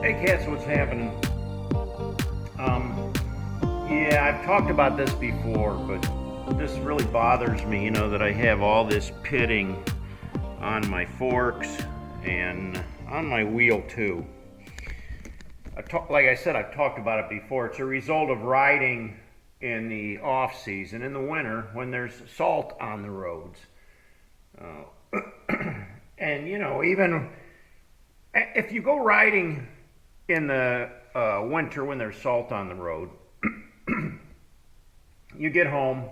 Hey cats, what's happening? Yeah, I've talked about this before, but this really bothers me, that I have all this pitting on my forks and on my wheel too. Like I said, I've talked about it before. It's a result of riding in the off season, in the winter, when there's salt on the roads. And even if you go riding in the winter when there's salt on the road, you get home,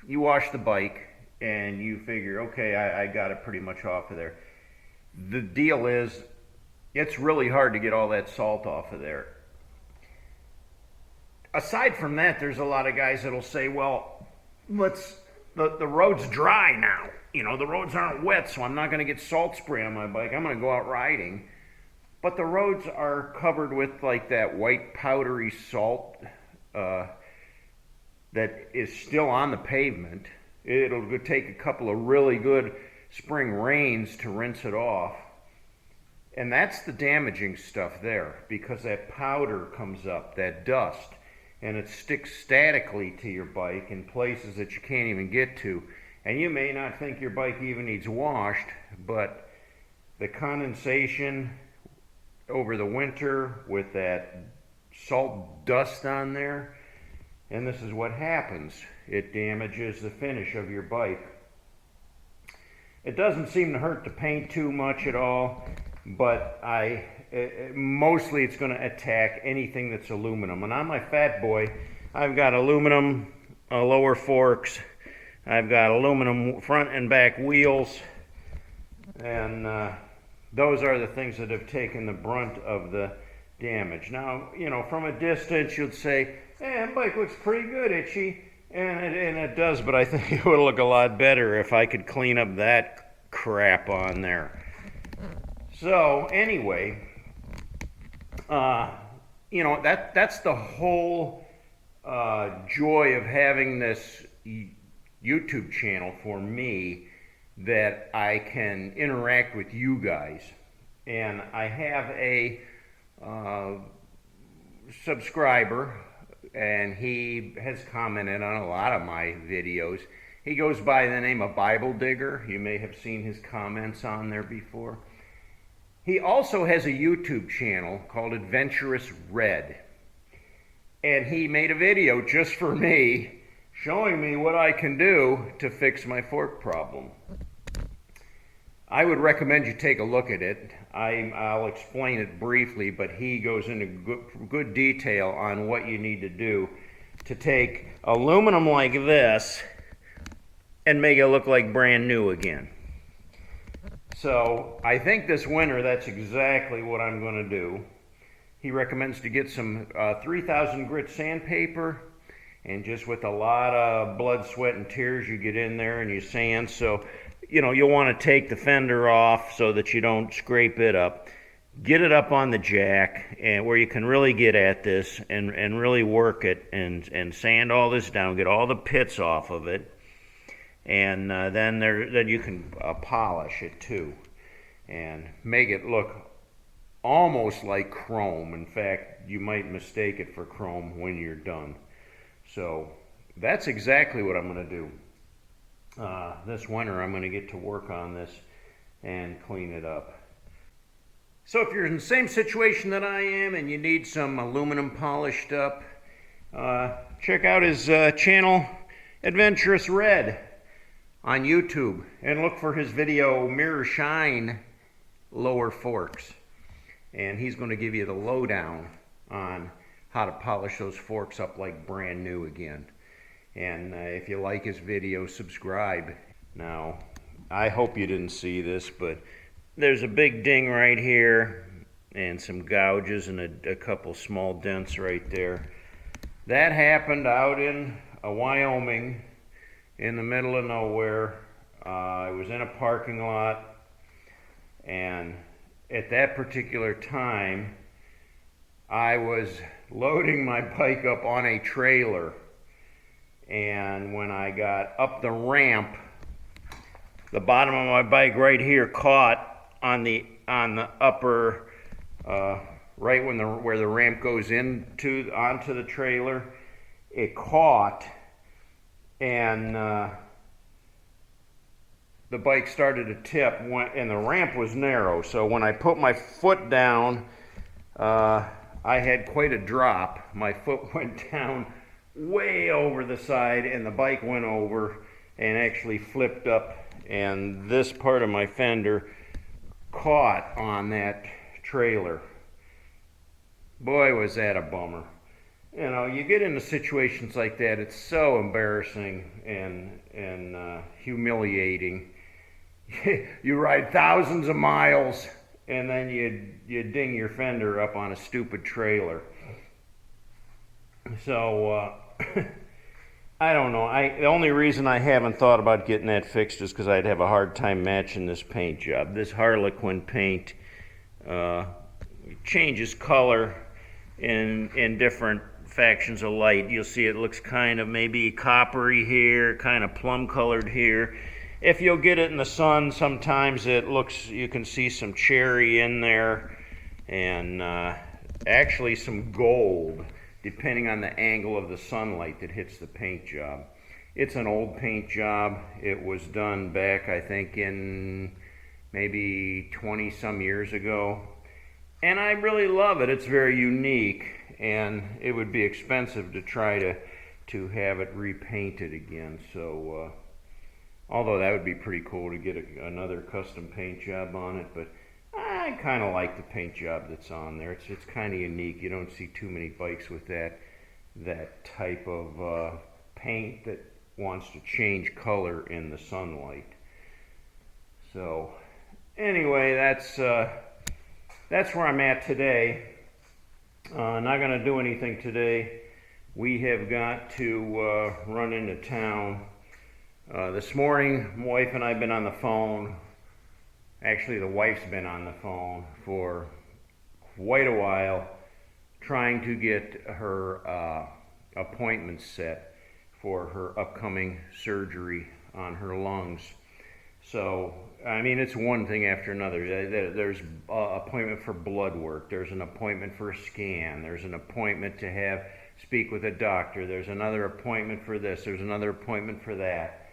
you wash the bike, and you figure, okay, I got it pretty much off of there. The deal is, it's really hard to get all that salt off of there. Aside from that, there's a lot of guys that'll say, well, the road's dry now. The roads aren't wet, so I'm not going to get salt spray on my bike. I'm going to go out riding. But the roads are covered with like that white powdery salt that is still on the pavement. It'll take a couple of really good spring rains to rinse it off. And that's the damaging stuff there, because that powder comes up, that dust, and it sticks statically to your bike in places that you can't even get to. And you may not think your bike even needs washed, but the condensation over the winter with that salt dust on there, and this is what happens. It damages the finish of your bike. It doesn't seem to hurt the paint too much at all, but mostly it's going to attack anything that's aluminum. And on my Fat Boy, I've got aluminum lower forks, I've got aluminum front and back wheels, and those are the things that have taken the brunt of the damage. Now, from a distance you'd say, hey, that bike looks pretty good, Itchy. And it does, but I think it would look a lot better if I could clean up that crap on there. So anyway, that's the whole joy of having this YouTube channel for me, that I can interact with you guys. And I have a subscriber, and he has commented on a lot of my videos. He goes by the name of Bible Digger. You may have seen his comments on there before. He also has a YouTube channel called Adventurous Red. And he made a video just for me, showing me what I can do to fix my fork problem. I would recommend you take a look at it. I'll explain it briefly, but he goes into good detail on what you need to do to take aluminum like this and make it look like brand new again. So I think this winter that's exactly what I'm going to do. He recommends to get some 3000 grit sandpaper, and just with a lot of blood, sweat, and tears, you get in there and you sand. So you'll want to take the fender off so that you don't scrape it up. Get it up on the jack, and where you can really get at this and really work it and sand all this down, get all the pits off of it, and then you can polish it too and make it look almost like chrome. In fact, you might mistake it for chrome when you're done. So that's exactly what I'm going to do. This winter I'm going to get to work on this and clean it up. So if you're in the same situation that I am and you need some aluminum polished up, check out his channel, Adventurous Red, on YouTube, and look for his video, Mirror Shine Lower Forks. And he's going to give you the lowdown on how to polish those forks up like brand new again. And if you like his video, subscribe. Now, I hope you didn't see this, but there's a big ding right here and some gouges and a couple small dents right there. That happened out in Wyoming, in the middle of nowhere. I was in a parking lot, and at that particular time, I was loading my bike up on a trailer. And when I got up the ramp, the bottom of my bike right here caught on the upper right when where the ramp goes onto the trailer. It caught, and the bike started to tip, and the ramp was narrow. So when I put my foot down, I had quite a drop. My foot went down way over the side, and the bike went over and actually flipped up, and this part of my fender caught on that trailer. Boy, was that a bummer. You know, you get into situations like that, it's so embarrassing and humiliating. You ride thousands of miles, and then you ding your fender up on a stupid trailer. So, I don't know. The only reason I haven't thought about getting that fixed is because I'd have a hard time matching this paint job. This Harlequin paint changes color in different factions of light. You'll see it looks kind of maybe coppery here, kind of plum colored here. If you'll get it in the sun, sometimes it looks, you can see some cherry in there, and actually some gold, depending on the angle of the sunlight that hits the paint job. It's an old paint job. It was done back, I think, in maybe 20 some years ago. And I really love it. It's very unique, and it would be expensive to try to have it repainted again. So, although that would be pretty cool to get another custom paint job on it, but I kind of like the paint job that's on there. It's kind of unique. You don't see too many bikes with that type of paint that wants to change color in the sunlight. So anyway, that's where I'm at today. Not going to do anything today. We have got to run into town. This morning, my wife and I have been on the phone. Actually, the wife's been on the phone for quite a while, trying to get her appointment set for her upcoming surgery on her lungs. So, I mean, it's one thing after another. There's an appointment for blood work. There's an appointment for a scan. There's an appointment to speak with a doctor. There's another appointment for this. There's another appointment for that.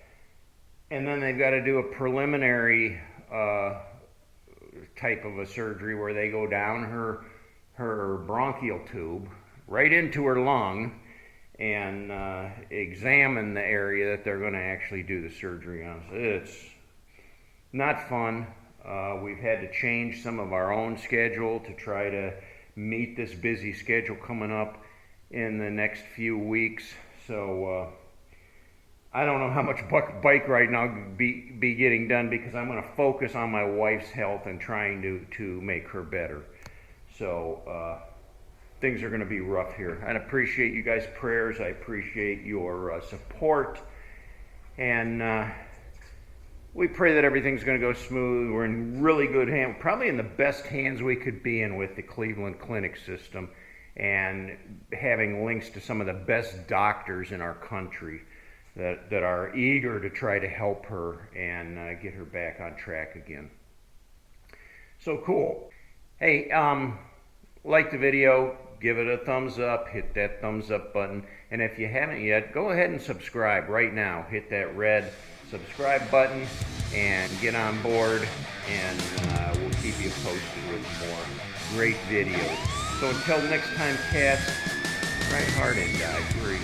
And then they've got to do a preliminary type of a surgery where they go down her bronchial tube right into her lung and examine the area that they're going to actually do the surgery on. So it's not fun. We've had to change some of our own schedule to try to meet this busy schedule coming up in the next few weeks. So I don't know how much bike riding I'll be getting done, because I'm going to focus on my wife's health and trying to make her better. So things are going to be rough here. I appreciate you guys' prayers. I appreciate your support. And we pray that everything's going to go smooth. We're in really good hands, probably in the best hands we could be in with the Cleveland Clinic system, and having links to some of the best doctors in our country that are eager to try to help her and get her back on track again. So cool. Hey, like the video, give it a thumbs up, hit that thumbs up button, and if you haven't yet, go ahead and subscribe right now. Hit that red subscribe button and get on board, and we'll keep you posted with more great videos. So until next time, cats, ride hard and die free.